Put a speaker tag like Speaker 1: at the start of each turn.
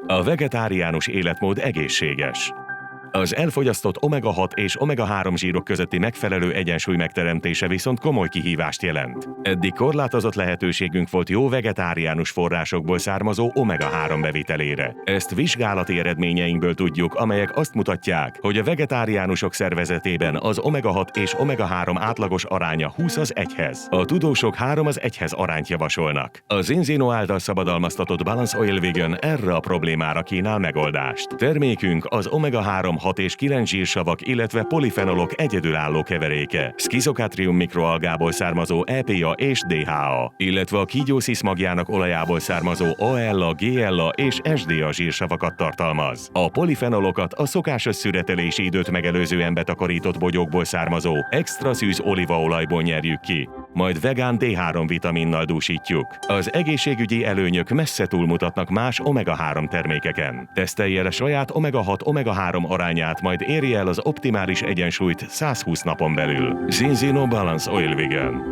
Speaker 1: A vegetáriánus életmód egészséges. Az elfogyasztott omega-6 és omega-3 zsírok közötti megfelelő egyensúly megteremtése viszont komoly kihívást jelent. Eddig korlátozott lehetőségünk volt jó vegetáriánus forrásokból származó omega-3 bevitelére. Ezt vizsgálati eredményeinkből tudjuk, amelyek azt mutatják, hogy a vegetáriánusok szervezetében az omega-6 és omega-3 átlagos aránya 20:1. A tudósok 3:1 arányt javasolnak. Az Enzino által szabadalmaztatott Balance Oil Vegan erre a problémára kínál megoldást. Termékünk az omega-3, 6 és 9 zsírsavak, illetve polifenolok egyedülálló keveréke, Schizocatrium mikroalgából származó EPA és DHA, illetve a kígyószisz magjának olajából származó ALA, GLA és SDA zsírsavakat tartalmaz. A polifenolokat a szokásos szüretelési időt megelőzően betakarított bogyókból származó extra szűz olívaolajból nyerjük ki, majd vegán D3 vitaminnal dúsítjuk. Az egészségügyi előnyök messze túlmutatnak más omega-3 termékeken. Tesztelje le saját omega-6, omega-3 arányát, majd érje el az optimális egyensúlyt 120 napon belül. Enzino Balance Oil Vegan.